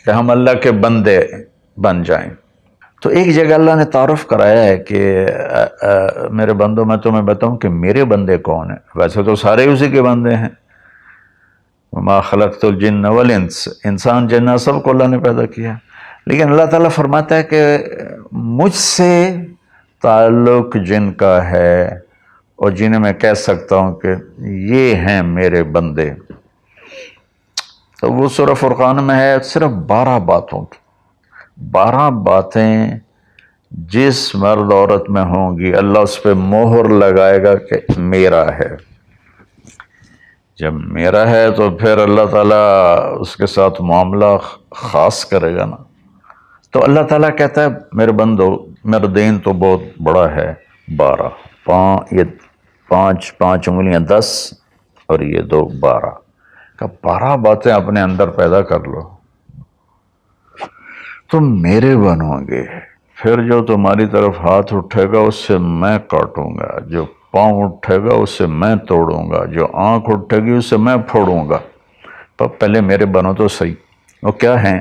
کہ ہم اللہ کے بندے بن جائیں۔ تو ایک جگہ اللہ نے تعارف کرایا ہے کہ میرے بندوں، میں تمہیں بتاؤں کہ میرے بندے کون ہیں۔ ویسے تو سارے اسی کے بندے ہیں، وما خلقت الجن والانس، انسان جنات سب کو اللہ نے پیدا کیا، لیکن اللہ تعالیٰ فرماتا ہے کہ مجھ سے تعلق جن کا ہے اور جنہیں میں کہہ سکتا ہوں کہ یہ ہیں میرے بندے، تو وہ سورہ فرقان میں ہے صرف 12 باتوں کی۔ 12 باتیں جس مرد عورت میں ہوں گی اللہ اس پہ مہر لگائے گا کہ میرا ہے۔ جب میرا ہے تو پھر اللہ تعالیٰ اس کے ساتھ معاملہ خاص کرے گا نا۔ تو اللہ تعالیٰ کہتا ہے میرے بندو، میرا دین تو بہت بڑا ہے، 12، یہ 5 انگلیاں 10 اور یہ 2 12 کا 12 باتیں اپنے اندر پیدا کر لو، تم میرے بنو گے۔ پھر جو تمہاری طرف ہاتھ اٹھے گا اس سے میں کاٹوں گا، جو پاؤں اٹھے گا اس سے میں توڑوں گا، جو آنکھ اٹھے گی اس سے میں پھوڑوں گا۔ تو پہلے میرے بنو تو صحیح۔ وہ کیا ہیں؟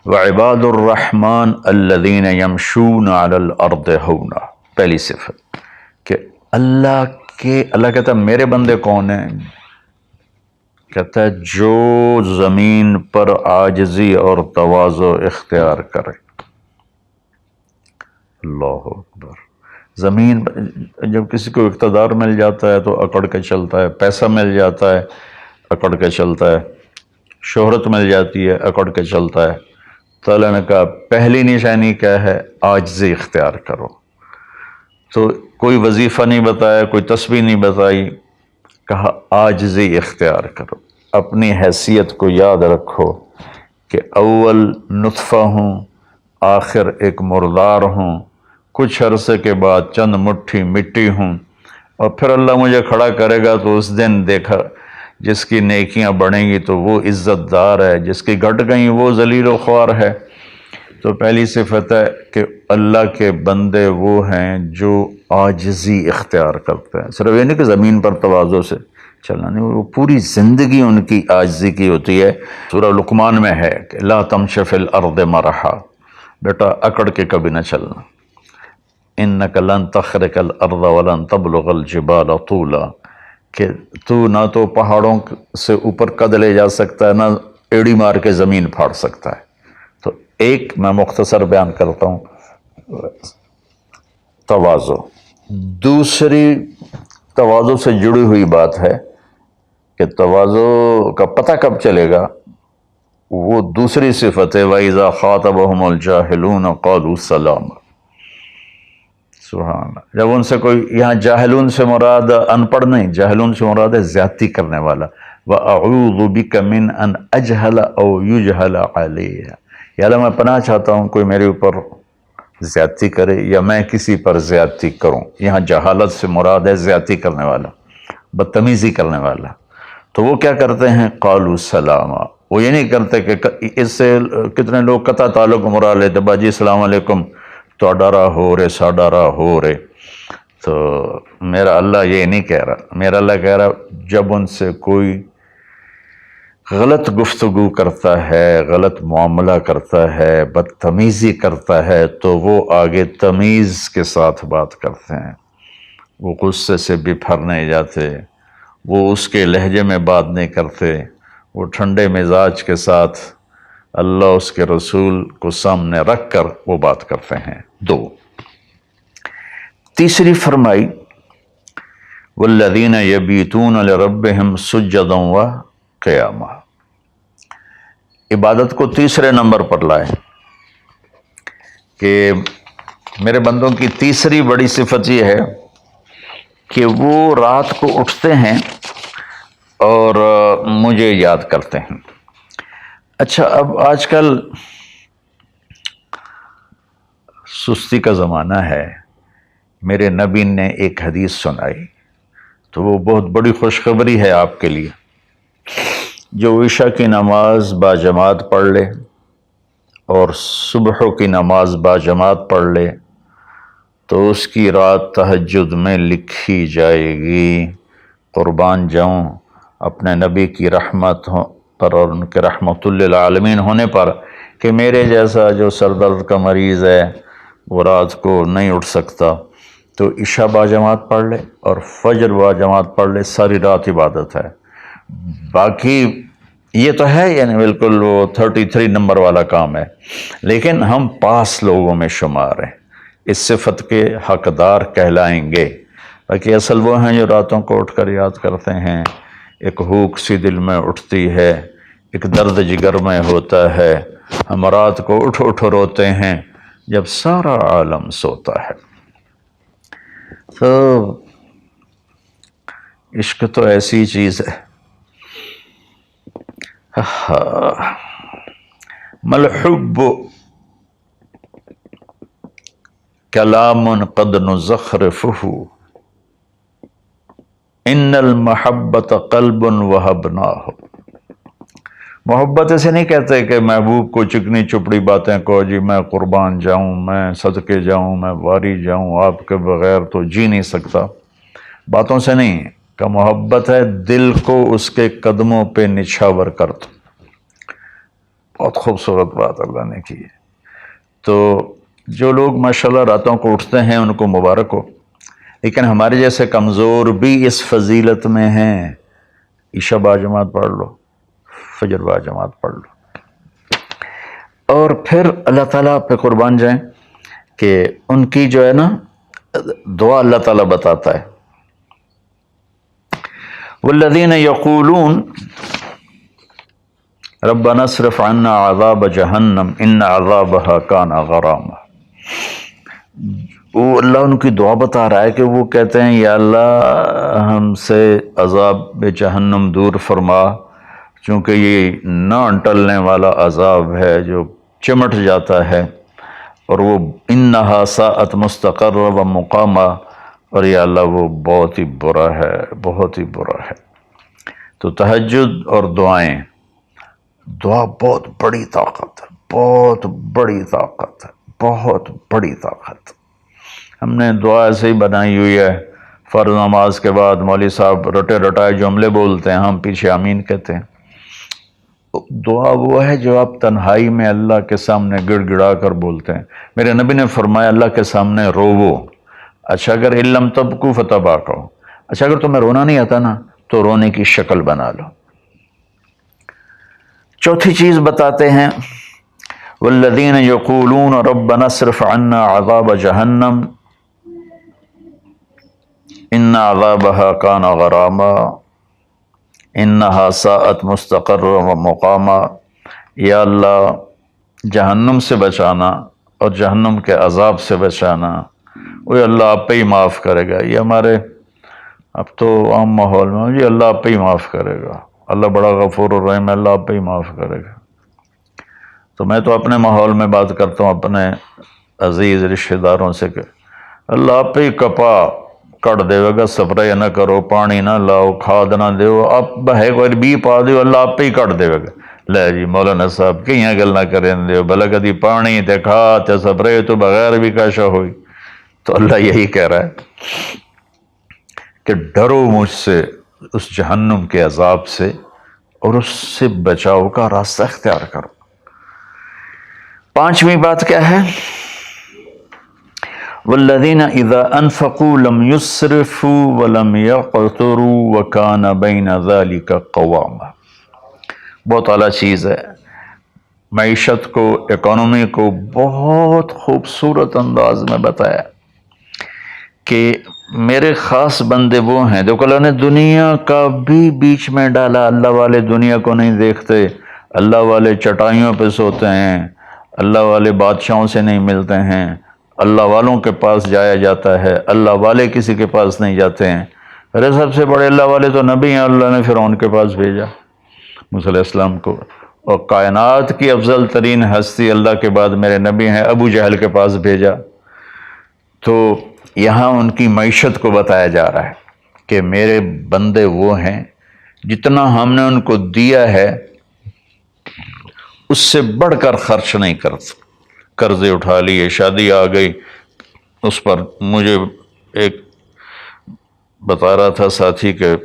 وعباد الرحمن الذین یمشون علی الارض ہونا، پہلی صفت کہ اللہ کہتا ہے میرے بندے کون ہیں؟ کہتا ہے جو زمین پر عاجزی اور تواضع اختیار کرے۔ اللہ اکبر۔ زمین جب کسی کو اقتدار مل جاتا ہے تو اکڑ کے چلتا ہے، پیسہ مل جاتا ہے اکڑ کے چلتا ہے، شہرت مل جاتی ہے اکڑ کے چلتا ہے۔ تو اللہ نے کہا پہلی نشانی کیا ہے؟ عاجزی اختیار کرو۔ تو کوئی وظیفہ نہیں بتایا، کوئی تسبیح نہیں بتائی، کہا عاجزی اختیار کرو۔ اپنی حیثیت کو یاد رکھو کہ اول نطفہ ہوں، آخر ایک مردار ہوں، کچھ عرصے کے بعد چند مٹھی مٹی ہوں، اور پھر اللہ مجھے کھڑا کرے گا تو اس دن دیکھا جس کی نیکیاں بڑھیں گی تو وہ عزت دار ہے، جس کی گھٹ گئیں وہ ذلیل و خوار ہے۔ تو پہلی صفت ہے کہ اللہ کے بندے وہ ہیں جو عاجزی اختیار کرتے ہیں۔ صرف یہ نہیں کہ زمین پر تواضع سے چلنا، نہیں، وہ پوری زندگی ان کی عاجزی کی ہوتی ہے۔ سورہ لقمان میں ہے کہ لا تمش فی الارض مرحا، بیٹا اکڑ کے کبھی نہ چلنا، انک لن تخرق الارض ولن تبلغ الجبال طولا، کہ تو نہ تو پہاڑوں سے اوپر قد لے جا سکتا ہے، نہ ایڑی مار کے زمین پھاڑ سکتا ہے۔ تو ایک میں مختصر بیان کرتا ہوں، تواضع۔ دوسری تواضع سے جڑی ہوئی بات ہے کہ تواضع کا پتہ کب چلے گا؟ وہ دوسری صفت ہے وَإِذَا خَاطَبَهُمُ الْجَاهِلُونَ قَالُوا سَلَامًا۔ سبحان اللہ۔ جب ان سے کوئی، یہاں جاہلون سے مراد ان پڑھ نہیں، جاہلون سے مراد ہے زیادتی کرنے والا۔ وَأَعُوذُ بِكَ مِنْ أَنْ أَجْهَلَ أَوْ يُجْهَلَ عَلَيَّ، یا اللہ میں پناہ چاہتا ہوں کوئی میرے اوپر زیادتی کرے یا میں کسی پر زیادتی کروں۔ یہاں جہالت سے مراد ہے زیادتی کرنے والا، بدتمیزی کرنے والا۔ تو وہ کیا کرتے ہیں؟ قالوا سلاما، وہ یہ نہیں کرتے کہ اس سے کتنے لوگ قطع تعلق مراد لیتے، باجی السلام علیکم، تو ڈرا ہو رہے سا ڈرا ہو رہے۔ تو میرا اللہ یہ نہیں کہہ رہا، میرا اللہ کہہ رہا جب ان سے کوئی غلط گفتگو کرتا ہے، غلط معاملہ کرتا ہے، بدتمیزی کرتا ہے، تو وہ آگے تمیز کے ساتھ بات کرتے ہیں، وہ غصے سے بپھر نہیں جاتے، وہ اس کے لہجے میں بات نہیں کرتے، وہ ٹھنڈے مزاج کے ساتھ اللہ اس کے رسول کو سامنے رکھ کر وہ بات کرتے ہیں۔ 2، تیسری فرمائی والذین یبیتون لربہم سجدا وقیاما، عبادت کو تیسرے نمبر پر لائے کہ میرے بندوں کی تیسری بڑی صفت یہ ہے کہ وہ رات کو اٹھتے ہیں اور مجھے یاد کرتے ہیں۔ اچھا، اب آج کل سستی کا زمانہ ہے، میرے نبی نے ایک حدیث سنائی تو وہ بہت بڑی خوشخبری ہے آپ کے لیے۔ جو عشاء کی نماز باجماعت پڑھ لے اور صبح کی نماز باجماعت پڑھ لے تو اس کی رات تہجد میں لکھی جائے گی۔ قربان جاؤں، اپنے نبی کی رحمت پر اور ان کے رحمت للعالمین ہونے پر کہ میرے جیسا جو سر درد کا مریض ہے وہ رات کو نہیں اٹھ سکتا تو عشاء باجماعت پڑھ لے اور فجر باجماعت پڑھ لے، ساری رات عبادت ہے۔ باقی یہ تو ہے یعنی بالکل وہ 33 نمبر والا کام ہے، لیکن ہم پاس لوگوں میں شمار ہیں، اس صفت کے حقدار کہلائیں گے۔ باقی اصل وہ ہیں جو راتوں کو اٹھ کر یاد کرتے ہیں، ایک ہوک سی دل میں اٹھتی ہے، ایک درد جگر میں ہوتا ہے، ہم رات کو اٹھ اٹھ روتے ہیں جب سارا عالم سوتا ہے۔ تو عشق تو ایسی چیز ہے۔ ملحب کلام قد نزخرفہ ان المحبت قلب وہبناہ۔ محبت اسے نہیں کہتے کہ محبوب کو چکنی چپڑی باتیں کو، جی میں قربان جاؤں، میں صدقے جاؤں، میں واری جاؤں، آپ کے بغیر تو جی نہیں سکتا، باتوں سے نہیں کہ محبت ہے دل کو اس کے قدموں پہ نچھاور کر دو۔ بہت خوبصورت بات اللہ نے کی ہے۔ تو جو لوگ ماشاءاللہ راتوں کو اٹھتے ہیں ان کو مبارک ہو، لیکن ہمارے جیسے کمزور بھی اس فضیلت میں ہیں۔ عشاء باجماعت پڑھ لو، فجر باجماعت پڑھ لو، اور پھر اللہ تعالیٰ پہ قربان جائیں کہ ان کی جو ہے نا دعا اللہ تعالیٰ بتاتا ہے، والذین یقولون ربنا اصرف عنا عذاب جہنم ان عذابها کان غراما۔ وہ اللہ ان کی دعا بتا رہا ہے کہ وہ کہتے ہیں یا اللہ ہم سے عذاب جہنم دور فرما، چونکہ یہ نہ ٹلنے والا عذاب ہے جو چمٹ جاتا ہے، اور وہ انہا ساءت مستقر و مقاما، اور یا اللہ وہ بہت ہی برا ہے، بہت ہی برا ہے۔ تو تہجد اور دعائیں، دعا بہت بڑی طاقت ہے، بہت بڑی طاقت ہے، بہت بڑی طاقت۔ ہم نے دعا ایسے ہی بنائی ہوئی ہے، فرض نماز کے بعد مولوی صاحب رٹے رٹائے جملے بولتے ہیں، ہم پیچھے آمین کہتے ہیں۔ دعا وہ ہے جو آپ تنہائی میں اللہ کے سامنے گڑ گڑا کر بولتے ہیں۔ میرے نبی نے فرمایا اللہ کے سامنے روو، اچھا اگر علم تبکو فتباکو، اچھا اگر تمہیں رونا نہیں آتا نا تو رونے کی شکل بنا لو۔ چوتھی چیز بتاتے ہیں، والذین یقولون ربنا اصرف عنا عذاب جہنم ان عذابها کان غراما انہا ساءت مستقر و مقاما۔ یا اللہ جہنم سے بچانا اور جہنم کے عذاب سے بچانا، وہ اللہ آپ پہ ہی معاف کرے گا۔ یہ ہمارے اب تو عام ماحول میں جی اللہ آپ پہ ہی معاف کرے گا، اللہ بڑا غفور الرحیم ہے، اللہ آپ پہ ہی معاف کرے گا۔ تو میں تو اپنے ماحول میں بات کرتا ہوں اپنے عزیز رشتہ داروں سے کہ اللہ آپ پہ ہی کپا کٹ دے گا، سپرے نہ کرو، پانی نہ لاؤ، کھاد نہ دیو، آپ بہے کوئی بی پا دیو، اللہ آپ پہ ہی کٹ دے گا۔ لے جی مولانا صاحب کہیں گل نہ کریں دیو، بھلا کدی پانی تے کھاد تے سپرے تو بغیر بھی کاشا ہوئی۔ تو اللہ یہی کہہ رہا ہے کہ ڈرو مجھ سے اس جہنم کے عذاب سے اور اس سے بچاؤ کا راستہ اختیار کرو۔ پانچویں بات کیا ہے؟ والذین اذا انفقوا لم یسرفوا ولم یقتروا وکان بین ذلک قواما۔ بہت اعلیٰ چیز ہے، معیشت کو، اکانومی کو بہت خوبصورت انداز میں بتایا کہ میرے خاص بندے وہ ہیں، دیکھو اللہ نے دنیا کا بھی بیچ میں ڈالا۔ اللہ والے دنیا کو نہیں دیکھتے، اللہ والے چٹائیوں پہ سوتے ہیں، اللہ والے بادشاہوں سے نہیں ملتے ہیں، اللہ والوں کے پاس جایا جاتا ہے، اللہ والے کسی کے پاس نہیں جاتے ہیں۔ ارے سب سے بڑے اللہ والے تو نبی ہیں، اللہ نے فرعون کے پاس بھیجا موسیٰ علیہ السلام کو، اور کائنات کی افضل ترین ہستی اللہ کے بعد میرے نبی ہیں، ابو جہل کے پاس بھیجا۔ تو یہاں ان کی معیشت کو بتایا جا رہا ہے کہ میرے بندے وہ ہیں جتنا ہم نے ان کو دیا ہے اس سے بڑھ کر خرچ نہیں کرتے۔ قرضے اٹھا لیے، شادی آ گئی، اس پر مجھے ایک بتا رہا تھا ساتھی کہ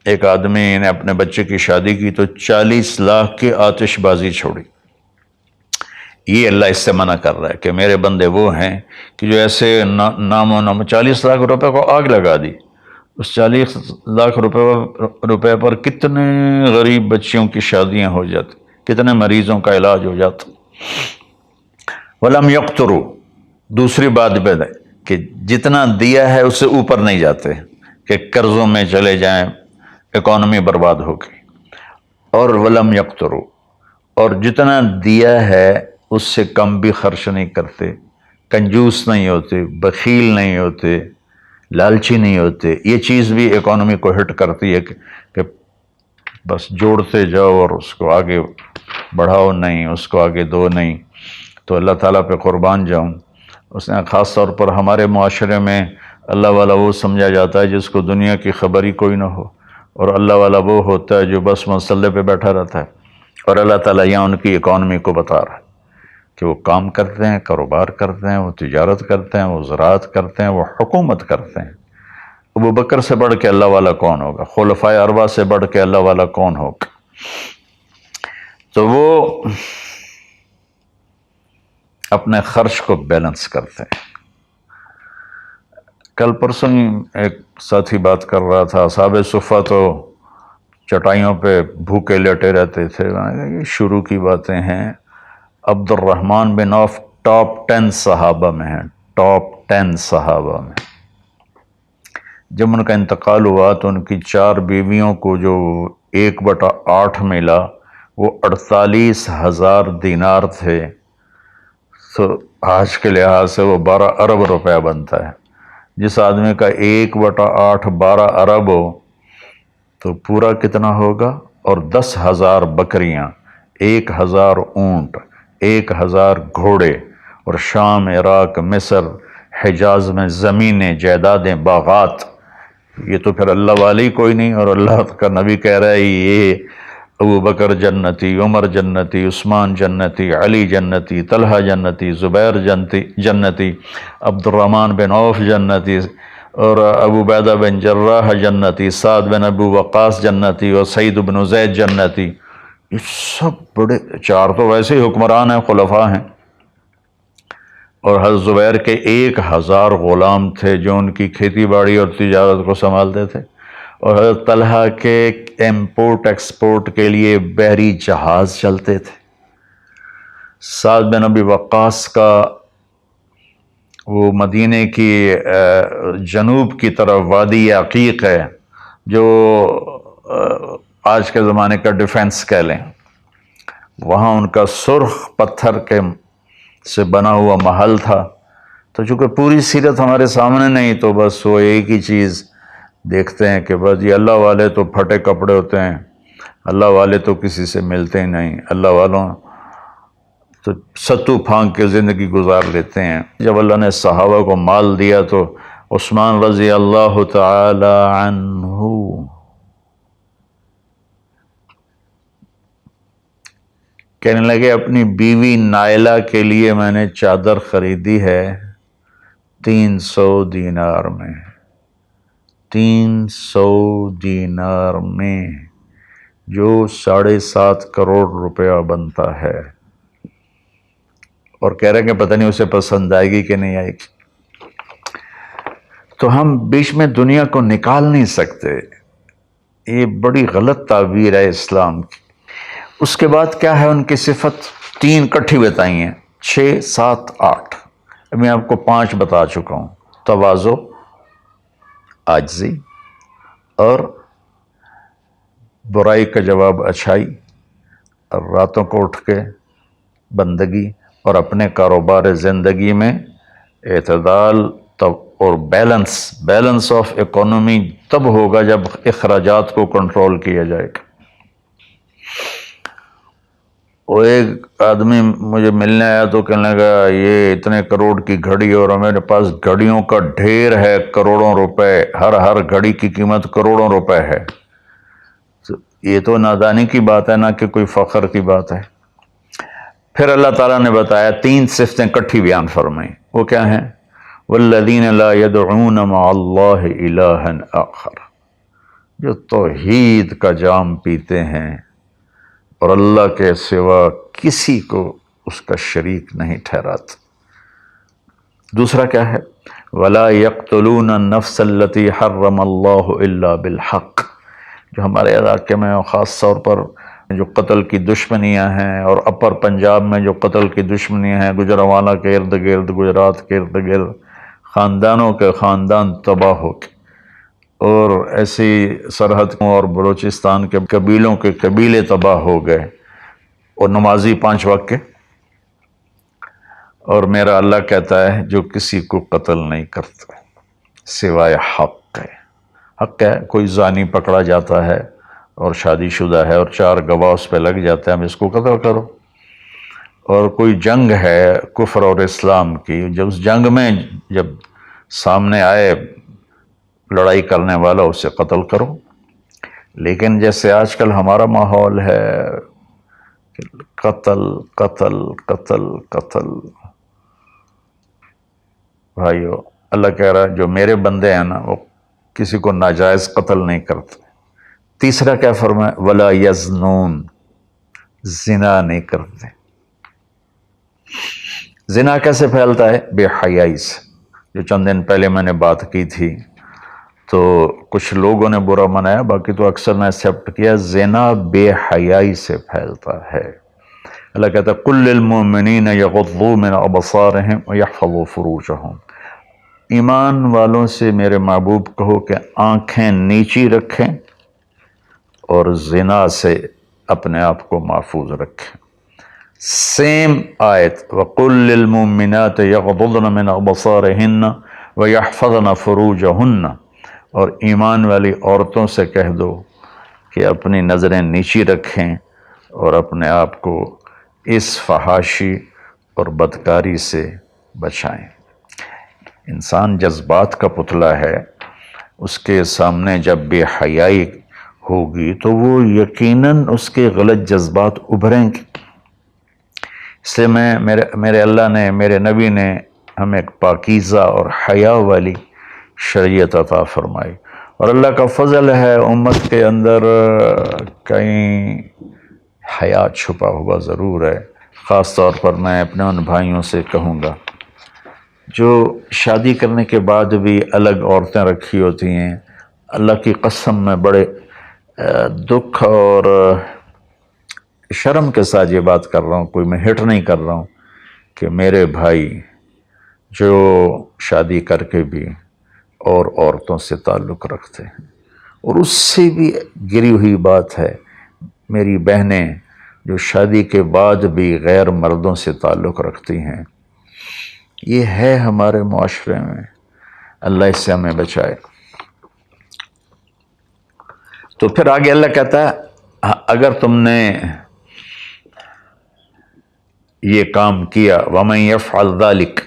ایک آدمی نے اپنے بچے کی شادی کی تو 40 لاکھ کی آتش بازی چھوڑی. یہ اللہ اس سے منع کر رہا ہے کہ میرے بندے وہ ہیں کہ جو ایسے نام و نام 40 لاکھ روپے کو آگ لگا دی. اس 40 لاکھ روپے پر کتنے غریب بچیوں کی شادیاں ہو جاتی، کتنے مریضوں کا علاج ہو جاتا. وَلَمْ يَقْتُرُوا، دوسری بات ہے کہ جتنا دیا ہے اس سے اوپر نہیں جاتے کہ قرضوں میں چلے جائیں، اکانومی برباد ہو گئی. اور وَلَمْ يَقْتُرُوا، اور جتنا دیا ہے اس سے کم بھی خرچ نہیں کرتے، کنجوس نہیں ہوتے، بخیل نہیں ہوتے، لالچی نہیں ہوتے. یہ چیز بھی اکانومی کو ہٹ کرتی ہے کہ بس جوڑتے جاؤ اور اس کو آگے بڑھاؤ نہیں، اس کو آگے دو نہیں. تو اللہ تعالیٰ پہ قربان جاؤں، اس نے خاص طور پر ہمارے معاشرے میں اللہ والا وہ سمجھا جاتا ہے جس کو دنیا کی خبر ہی کوئی نہ ہو، اور اللہ والا وہ ہوتا ہے جو بس مسلح پہ بیٹھا رہتا ہے. اور اللہ تعالیٰ یہاں ان کی اکانومی کو بتا رہا ہے کہ وہ کام کرتے ہیں، کاروبار کرتے ہیں، وہ تجارت کرتے ہیں، وہ زراعت کرتے ہیں، وہ حکومت کرتے ہیں. ابو بکر سے بڑھ کے اللہ والا کون ہوگا؟ خلفائے اربعہ سے بڑھ کے اللہ والا کون ہوگا؟ تو وہ اپنے خرچ کو بیلنس کرتے ہیں. کل پرسوں ہی ایک ساتھی بات کر رہا تھا، اصحاب صفہ تو چٹائیوں پہ بھوکے لیٹے رہتے تھے. یہ شروع کی باتیں ہیں. عبد الرحمن بن عوف ٹاپ 10 صحابہ میں ہیں، ٹاپ 10 صحابہ میں. جب ان کا انتقال ہوا تو ان کی 4 بیویوں کو جو 1/8 ملا وہ 48,000 دینار تھے. تو آج کے لحاظ سے وہ 12 ارب روپیہ بنتا ہے. جس آدمی کا 1/8 12 ارب ہو تو پورا کتنا ہوگا؟ اور 10,000 بکریاں، 1,000 اونٹ، 1,000 گھوڑے، اور شام، عراق، مصر، حجاز میں زمینیں، جائیدادیں، باغات. یہ تو پھر اللہ والی کوئی نہیں. اور اللہ کا نبی کہہ رہا ہے یہ ابو بکر جنتی، عمر جنتی، عثمان جنتی، علی جنتی، طلحہ جنتی، زبیر جنتی، عبد الرحمن بن عوف جنتی، اور ابو عبیدہ بن جراح جنتی، سعد بن ابو وقاص جنتی، اور سعید بن زید جنتی. یہ سب بڑے، 4 تو ویسے ہی حکمران ہیں، خلفاء ہیں. اور حضرت زبیر کے 1,000 غلام تھے جو ان کی کھیتی باڑی اور تجارت کو سنبھالتے تھے. اور حضرت طلحہ کے امپورٹ ایکسپورٹ کے لیے بحری جہاز چلتے تھے. سعد بن ابی وقاص کا وہ مدینے کی جنوب کی طرف وادی عقیق ہے جو آج کے زمانے کا ڈیفنس کہہ لیں، وہاں ان کا سرخ پتھر کے سے بنا ہوا محل تھا. تو چونکہ پوری سیرت ہمارے سامنے نہیں تو بس وہ ایک ہی چیز دیکھتے ہیں کہ بس یہ اللہ والے تو پھٹے کپڑے ہوتے ہیں، اللہ والے تو کسی سے ملتے ہی نہیں، اللہ والوں تو ستو پھانک کے زندگی گزار لیتے ہیں. جب اللہ نے صحابہ کو مال دیا تو عثمان رضی اللہ تعالی عنہ کہنے لگے اپنی بیوی نائلہ کے لیے میں نے چادر خریدی ہے 300 دینار میں، 300 دینار میں، جو 7.5 کروڑ روپیہ بنتا ہے. اور کہہ رہے ہیں کہ پتہ نہیں اسے پسند آئے گی کہ نہیں آئے گی. تو ہم بیچ میں دنیا کو نکال نہیں سکتے. یہ بڑی غلط تعبیر ہے اسلام کی. اس کے بعد کیا ہے ان کی صفت؟ 3 کٹھی بتائی ہیں، 6، 7، 8. میں آپ کو 5 بتا چکا ہوں. تواضع، عاجزی، اور برائی کا جواب اچھائی، اور راتوں کو اٹھ کے بندگی، اور اپنے کاروبار زندگی میں اعتدال اور بیلنس آف اکانومی تب ہوگا جب اخراجات کو کنٹرول کیا جائے گا. وہ ایک آدمی مجھے ملنے آیا تو کہنے لگا یہ اتنے کروڑ کی گھڑی اور میرے پاس گھڑیوں کا ڈھیر ہے، کروڑوں روپے، ہر گھڑی کی قیمت کروڑوں روپے ہے. یہ تو نادانی کی بات ہے، نہ کہ کوئی فخر کی بات ہے. پھر اللہ تعالیٰ نے بتایا 3 صفتیں کٹھی بیان فرمائیں. وہ کیا ہیں؟ والذین لا يدعون مع اللہ الہا آخر، جو توحید کا جام پیتے ہیں اور اللہ کے سوا کسی کو اس کا شریک نہیں ٹھہراتے۔ دوسرا کیا ہے؟ وَلَا يَقْتُلُونَ النَّفْسَ الَّتِي حَرَّمَ اللَّهُ إِلَّا بِالْحَقِّ، جو ہمارے علاقے میں خاص طور پر جو قتل کی دشمنیاں ہیں، اور اپر پنجاب میں جو قتل کی دشمنیاں ہیں، گجرانوالہ کے ارد گرد، گجرات کے ارد گرد خاندانوں کے خاندان تباہ ہو کے، اور ایسی سرحد اور بلوچستان کے قبیلوں کے قبیلے تباہ ہو گئے، اور نمازی 5 وقت کے، اور میرا اللہ کہتا ہے جو کسی کو قتل نہیں کرتا سوائے حق ہے۔ حق ہے، کوئی زانی پکڑا جاتا ہے اور شادی شدہ ہے اور 4 گواہ اس پہ لگ جاتے ہیں، ہم اس کو قتل کرو۔ اور کوئی جنگ ہے کفر اور اسلام کی، جب اس جنگ میں جب سامنے آئے لڑائی کرنے والا، اسے قتل کرو۔ لیکن جیسے آج کل ہمارا ماحول ہے، قتل قتل قتل قتل، بھائیو اللہ کہہ رہا ہے جو میرے بندے ہیں نا وہ کسی کو ناجائز قتل نہیں کرتے۔ تیسرا کیا فرمایا؟ وَلَا يَزْنُونَ، زنا نہیں کرتے۔ زنا کیسے پھیلتا ہے؟ بے حیائی سے، جو چند دن پہلے میں نے بات کی تھی، تو کچھ لوگوں نے برا منایا، باقی تو اکثر نے ایکسیپٹ کیا۔ زنا بے حیائی سے پھیلتا ہے۔ اللہ کہتا ہے قُلْ لِلْمُؤْمِنِينَ يَغُضُّوا مِنْ أَبْصَارِهِمْ وَيَحْفَظُوا فُرُوجَهُمْ، ایمان والوں سے میرے محبوب کہو کہ آنکھیں نیچی رکھیں اور زنا سے اپنے آپ کو محفوظ رکھیں۔ سیم آیت وَقُلْ لِلْمُؤْمِنَاتِ يَغْضُضْنَ مِنْ أَبْصَارِهِنَّ وَيَحْفَظْنَ فُرُوجَهُنَّ، اور ایمان والی عورتوں سے کہہ دو کہ اپنی نظریں نیچی رکھیں اور اپنے آپ کو اس فحاشی اور بدکاری سے بچائیں۔ انسان جذبات کا پتلا ہے، اس کے سامنے جب بے حیائی ہوگی تو وہ یقیناً اس کے غلط جذبات ابھریں گے۔ اس لیے میرے اللہ نے، میرے نبی نے ہمیں ایک پاکیزہ اور حیا والی شریعت عطا فرمائی، اور اللہ کا فضل ہے امت کے اندر کہیں حیا چھپا ہوا ضرور ہے۔ خاص طور پر میں اپنے ان بھائیوں سے کہوں گا جو شادی کرنے کے بعد بھی الگ عورتیں رکھی ہوتی ہیں، اللہ کی قسم میں بڑے دکھ اور شرم کے ساتھ یہ بات کر رہا ہوں، کوئی میں ہٹ نہیں کر رہا ہوں، کہ میرے بھائی جو شادی کر کے بھی اور عورتوں سے تعلق رکھتے ہیں، اور اس سے بھی گری ہوئی بات ہے میری بہنیں جو شادی کے بعد بھی غیر مردوں سے تعلق رکھتی ہیں۔ یہ ہے ہمارے معاشرے میں، اللہ اس سے ہمیں بچائے۔ تو پھر آگے اللہ کہتا ہے اگر تم نے یہ کام کیا وَمَن يَفْعَلْ ذَلِكَ،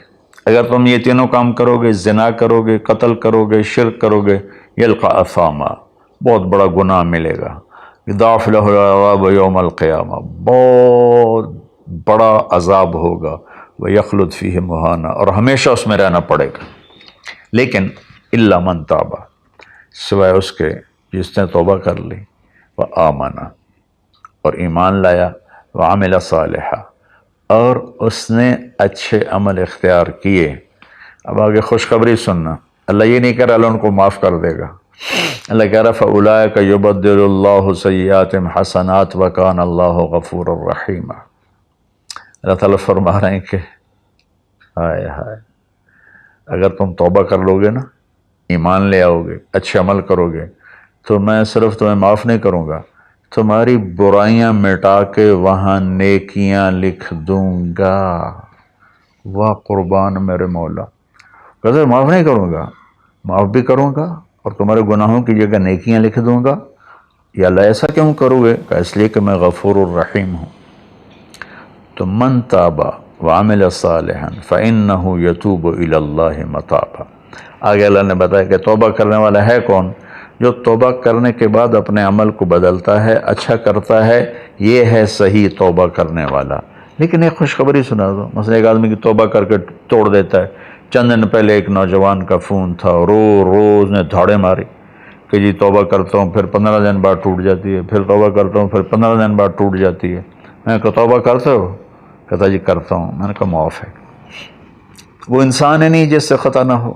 اگر تم یہ تینوں کام کرو گے، زنا کرو گے، قتل کرو گے، شرک کرو گے، يَلْقَ أَثَامًا، بہت بڑا گناہ ملے گا، يُضَاعَفْ لَهُ الْعَذَابُ يَوْمَ الْقِيَامَةِ، بہت بڑا عذاب ہوگا، وَيَخْلُدْ فِيهِ مُهَانًا، اور ہمیشہ اس میں رہنا پڑے گا۔ لیکن إِلَّا مَن تَابَ، سوائے اس کے جس نے توبہ کر لی، وَآمَنَ، اور ایمان لایا، وَعَمِلَ صَالِحًا، اور اس نے اچھے عمل اختیار کیے۔ اب آگے خوشخبری سننا، اللہ یہ نہیں کہہ رہا اللہ ان کو معاف کر دے گا، اللہ کہہ رہا فَأُولَٰئِكَ يُبَدِّلُ اللَّهُ سَيِّئَاتِهِمْ حَسَنَاتٍ وَكَانَ اللَّهُ غَفُورًا رَحِيمًا۔ اللہ تعالیٰ فرما رہے ہیں کہ ہائے ہائے، اگر تم توبہ کر لو گے نا، ایمان لے آؤ گے، اچھے عمل کرو گے، تو میں صرف تمہیں معاف نہیں کروں گا، تمہاری برائیاں مٹا کے وہاں نیکیاں لکھ دوں گا۔ واہ قربان میرے مولا، کہتے معاف نہیں کروں گا، معاف بھی کروں گا اور تمہارے گناہوں کی جگہ نیکیاں لکھ دوں گا۔ یا اللہ ایسا کیوں کرو گے؟ کہ اس لیے کہ میں غفور الرحیم ہوں۔ تو من تاب وعمل صالحا فإنہ یتوب الی اللہ متابا۔ آگے اللہ نے بتایا کہ توبہ کرنے والا ہے کون؟ جو توبہ کرنے کے بعد اپنے عمل کو بدلتا ہے، اچھا کرتا ہے، یہ ہے صحیح توبہ کرنے والا۔ لیکن ایک خوشخبری سنا دو، مثلا ایک آدمی کی توبہ کر کے توڑ دیتا ہے۔ چند دن پہلے ایک نوجوان کا فون تھا، رو روز نے دھاڑے ماری کہ جی توبہ کرتا ہوں پھر 15 دن بعد ٹوٹ جاتی ہے، پھر توبہ کرتا ہوں پھر 15 دن بعد ٹوٹ جاتی ہے۔ میں نے کہا توبہ کرتے ہو؟ کہتا جی کرتا ہوں۔ میں نے کہا معاف ہے۔ وہ انسان ہی نہیں جس سے خطا نہ ہو،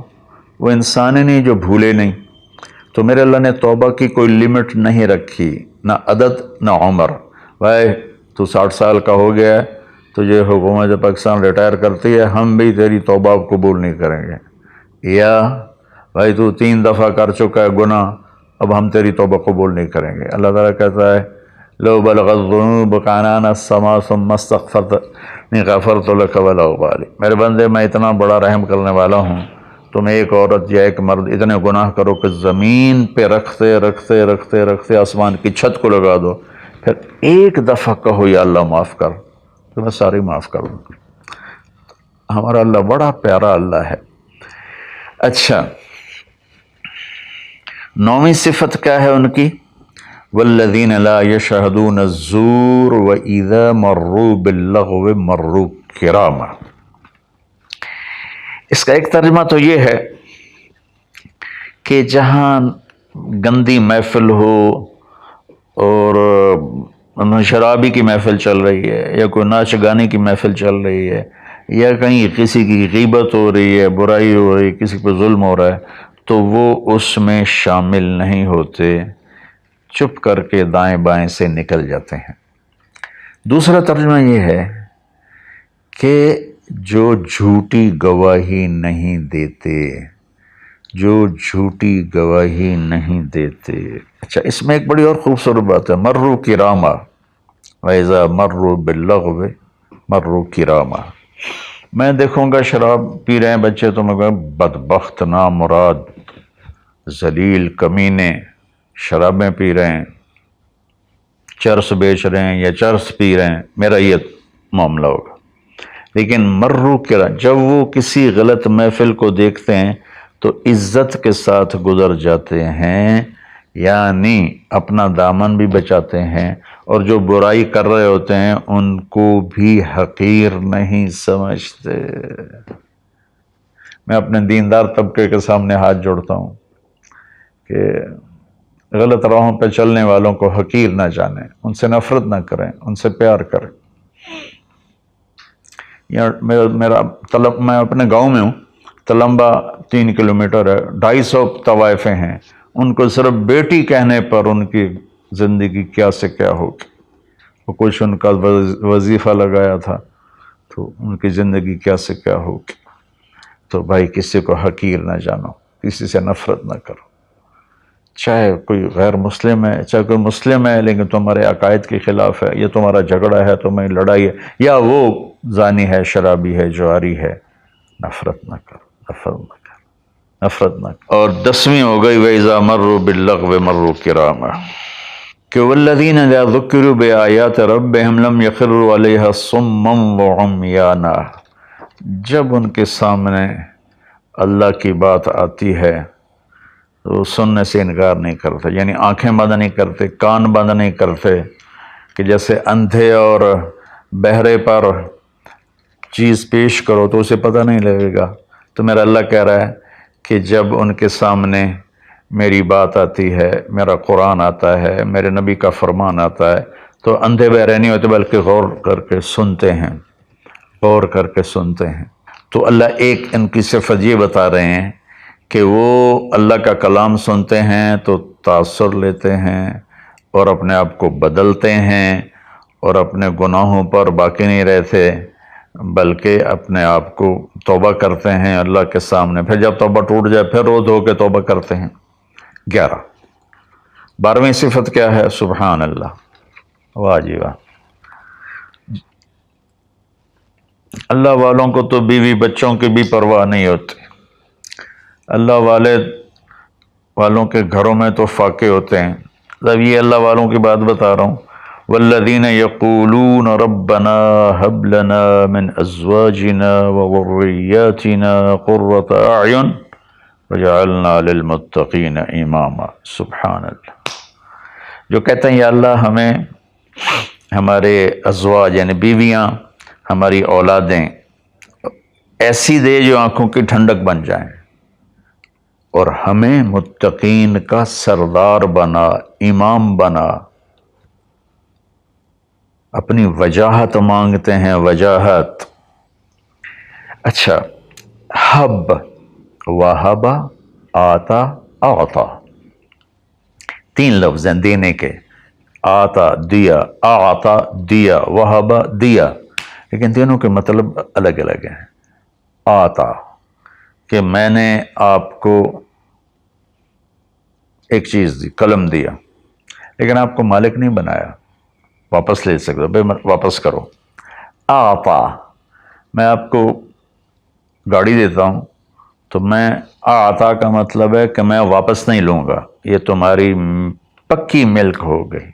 وہ انسان ہی نہیں جو بھولے نہیں۔ تو میرے اللہ نے توبہ کی کوئی لمٹ نہیں رکھی، نہ عدد نہ عمر۔ بھائی تو 60 سال کا ہو گیا ہے، تجھے حکومت پاکستان ریٹائر کرتی ہے، ہم بھی تیری توبہ قبول نہیں کریں گے۔ یا بھائی تو 3 دفعہ کر چکا ہے گناہ، اب ہم تیری توبہ قبول نہیں کریں گے۔ اللہ تعالیٰ کہتا ہے لو بلغت الذنوب عنان السماء ثم استغفرتنی غفرت لک ولا ابالی۔ میرے بندے میں اتنا بڑا رحم کرنے والا ہوں، تم ایک عورت یا ایک مرد اتنے گناہ کرو کہ زمین پہ رکھتے رکھتے رکھتے رکھتے آسمان کی چھت کو لگا دو، پھر ایک دفعہ کہو یا اللہ معاف کر، تو میں ساری معاف کر دوں۔ ہمارا اللہ بڑا پیارا اللہ ہے۔ اچھا 9ویں صفت کیا ہے ان کی؟ والذین لا یشہدون الزور واذا مروا باللغو مروا کراما۔ اس کا ایک ترجمہ تو یہ ہے کہ جہاں گندی محفل ہو اور شرابی کی محفل چل رہی ہے، یا کوئی ناچ گانے کی محفل چل رہی ہے، یا کہیں کسی کی غیبت ہو رہی ہے، برائی ہو رہی ہے، کسی پہ ظلم ہو رہا ہے، تو وہ اس میں شامل نہیں ہوتے، چپ کر کے دائیں بائیں سے نکل جاتے ہیں۔ دوسرا ترجمہ یہ ہے کہ جو جھوٹی گواہی نہیں دیتے، جو جھوٹی گواہی نہیں دیتے۔ اچھا اس میں ایک بڑی اور خوبصورت بات ہے، مروا کراما، وَإِذَا مروا باللغو مروا کراما۔ میں دیکھوں گا شراب پی رہے ہیں بچے تو میں کہوں بدبخت، نامراد، ذلیل، کمینے، شرابیں پی رہے ہیں، چرس بیچ رہے ہیں یا چرس پی رہے ہیں، میرا یہ معاملہ ہوگا۔ لیکن مروا کرام، جب وہ کسی غلط محفل کو دیکھتے ہیں تو عزت کے ساتھ گزر جاتے ہیں، یعنی اپنا دامن بھی بچاتے ہیں، اور جو برائی کر رہے ہوتے ہیں ان کو بھی حقیر نہیں سمجھتے۔ میں اپنے دیندار طبقے کے سامنے ہاتھ جوڑتا ہوں کہ غلط راہوں پہ چلنے والوں کو حقیر نہ جانیں، ان سے نفرت نہ کریں، ان سے پیار کریں۔ میں اپنے گاؤں میں ہوں، تلمبا 3 کلومیٹر ہے، 250 طوائفیں ہیں، ان کو صرف بیٹی کہنے پر ان کی زندگی کیا سے کیا ہوگی۔ وہ کچھ ان کا وظیفہ لگایا تھا تو ان کی زندگی کیا سے کیا ہوگی۔ تو بھائی کسی کو حقیر نہ جانو، کسی سے نفرت نہ کرو، چاہے کوئی غیر مسلم ہے چاہے کوئی مسلم ہے، لیکن تمہارے عقائد کے خلاف ہے، یہ تمہارا جھگڑا ہے، تمہاری لڑائی ہے، یا وہ زانی ہے، شرابی ہے، جواری ہے، نفرت نہ کرو، نفرت نہ کرو، نفرت نہ کرو۔ اور 10ویں ہو گئی وَإِذَا مَرُّوا بِاللَّغْوِ مَرُّوا كِرَامًا، کہ وَالَّذِينَ إِذَا ذُكِّرُوا بِآيَاتِ رَبِّهِمْ لَمْ يَخِرُّوا عَلَيْهَا صُمًّا وَعُمْيَانًا۔ جب ان کے سامنے اللہ کی بات آتی ہے تو سننے سے انکار نہیں کرتے، یعنی آنکھیں بند نہیں کرتے، کان بند نہیں کرتے، کہ جیسے اندھے اور بہرے پر چیز پیش کرو تو اسے پتہ نہیں لگے گا۔ تو میرا اللہ کہہ رہا ہے کہ جب ان کے سامنے میری بات آتی ہے، میرا قرآن آتا ہے، میرے نبی کا فرمان آتا ہے، تو اندھے بہرے نہیں ہوتے بلکہ غور کر کے سنتے ہیں، غور کر کے سنتے ہیں۔ تو اللہ ایک ان کی صفت یہ بتا رہے ہیں کہ وہ اللہ کا کلام سنتے ہیں تو تاثر لیتے ہیں اور اپنے آپ کو بدلتے ہیں اور اپنے گناہوں پر باقی نہیں رہتے، بلکہ اپنے آپ کو توبہ کرتے ہیں اللہ کے سامنے، پھر جب توبہ ٹوٹ جائے پھر رو دھو کے توبہ کرتے ہیں۔ 11 12ویں صفت کیا ہے؟ سبحان اللہ، واہ جی واہ۔ اللہ والوں کو تو بیوی بچوں کی بھی پرواہ نہیں ہوتی، اللہ والوں کے گھروں میں تو فاقے ہوتے ہیں۔ اب یہ اللہ والوں کی بات بتا رہا ہوں، والذین یقولون ربنا هب لنا من ازواجنا وذریاتنا قرۃ اعین وجعلنا للمتقین اماما۔ سبحان اللہ، جو کہتے ہیں یا اللہ ہمیں ہمارے ازواج یعنی بیویاں، ہماری اولادیں ایسی دے جو آنکھوں کی ٹھنڈک بن جائیں اور ہمیں متقین کا سردار بنا، امام بنا۔ اپنی وجاہت مانگتے ہیں، وجاہت۔ اچھا، حب، وہبا، آتا، اعطا، تین لفظ ہیں دینے کے۔ آتا دیا، اعطا دیا، وہبا دیا، لیکن تینوں کے مطلب الگ الگ ہیں۔ آتا کہ میں نے آپ کو ایک چیز دی، قلم دیا، لیکن آپ کو مالک نہیں بنایا، واپس لے سکتے، بھائی واپس کرو۔ آتا، میں آپ کو گاڑی دیتا ہوں تو میں آتا کا مطلب ہے کہ میں واپس نہیں لوں گا، یہ تمہاری پکی ملک ہو گئی۔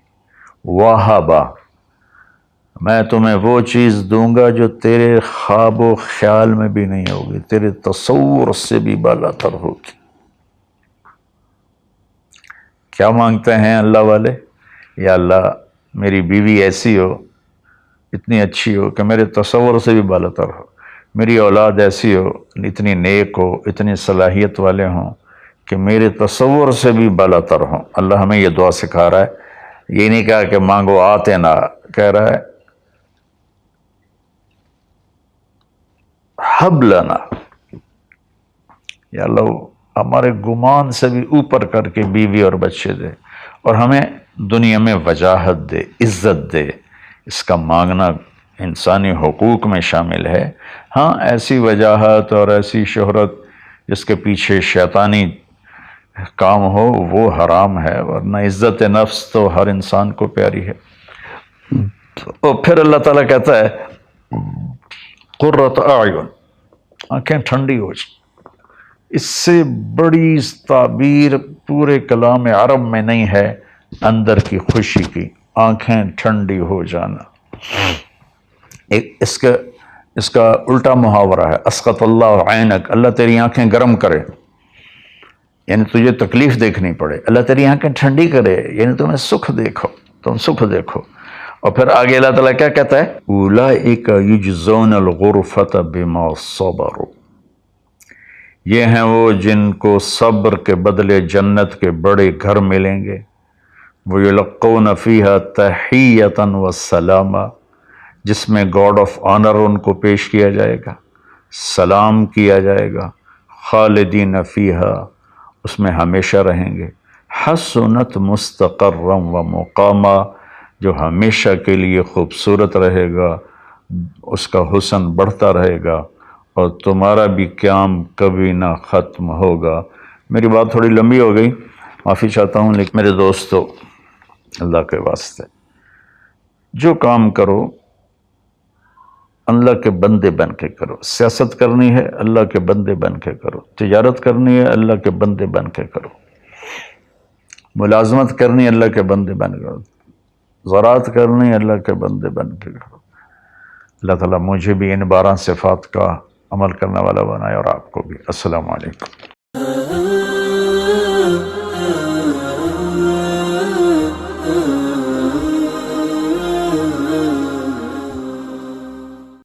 وہبا، میں تمہیں وہ چیز دوں گا جو تیرے خواب و خیال میں بھی نہیں ہوگی، تیرے تصور سے بھی بالا تر ہوگی۔ کیا مانگتے ہیں اللہ والے؟ یا اللہ میری بیوی ایسی ہو، اتنی اچھی ہو کہ میرے تصور سے بھی بالا تر ہو، میری اولاد ایسی ہو، اتنی نیک ہو، اتنی صلاحیت والے ہوں کہ میرے تصور سے بھی بالا تر ہوں۔ اللہ ہمیں یہ دعا سکھا رہا ہے، یہ نہیں کہا کہ مانگو آتے نہ، کہہ رہا ہے حب لنا، یا اللہ ہمارے گمان سے بھی اوپر کر کے بیوی اور بچے دے، اور ہمیں دنیا میں وجاہت دے، عزت دے۔ اس کا مانگنا انسانی حقوق میں شامل ہے۔ ہاں، ایسی وجاہت اور ایسی شہرت جس کے پیچھے شیطانی کام ہو وہ حرام ہے، ورنہ عزت نفس تو ہر انسان کو پیاری ہے۔ اور پھر اللہ تعالیٰ کہتا ہے قرۃ اعین، آنکھیں ٹھنڈی ہو جائیں۔ اس سے بڑی تعبیر پورے کلام عرب میں نہیں ہے اندر کی خوشی کی، آنکھیں ٹھنڈی ہو جانا۔ اس کا الٹا محاورہ ہے اسقط اللہ عینک، اللہ تیری آنکھیں گرم کرے، یعنی تجھے تکلیف دیکھنی پڑے، اللہ تیری آنکھیں ٹھنڈی کرے، یعنی تمہیں سکھ دیکھو، تم سکھ دیکھو۔ اور پھر آگے اللہ تعالیٰ کیا کہتا ہے؟ اولئک یجزون الغرفۃ بما صبروا، یہ ہیں وہ جن کو صبر کے بدلے جنت کے بڑے گھر ملیں گے۔ وَيُلَقَّوْنَ فِيهَا تَحِيَّةً وَالسَّلَامًا، جس میں گاڈ آف آنر ان کو پیش کیا جائے گا، سلام کیا جائے گا۔ خالدین فیہا، اس میں ہمیشہ رہیں گے۔ حسنت مستقرا و مقاما، جو ہمیشہ کے لیے خوبصورت رہے گا، اس کا حسن بڑھتا رہے گا، اور تمہارا بھی قیام کبھی نہ ختم ہوگا۔ میری بات تھوڑی لمبی ہو گئی، معافی چاہتا ہوں، لیکن میرے دوستو اللہ کے واسطے جو کام کرو اللہ کے بندے بن کے کرو۔ سیاست کرنی ہے اللہ کے بندے بن کے کرو، تجارت کرنی ہے اللہ کے بندے بن کے کرو، ملازمت کرنی ہے اللہ کے بندے بن کے کرو، زراعت کرنی ہے اللہ کے بندے بن کے کرو۔ اللہ تعالیٰ مجھے بھی ان 12 صفات کا عمل کرنے والا بنائے اور آپ کو بھی۔ السلام علیکم۔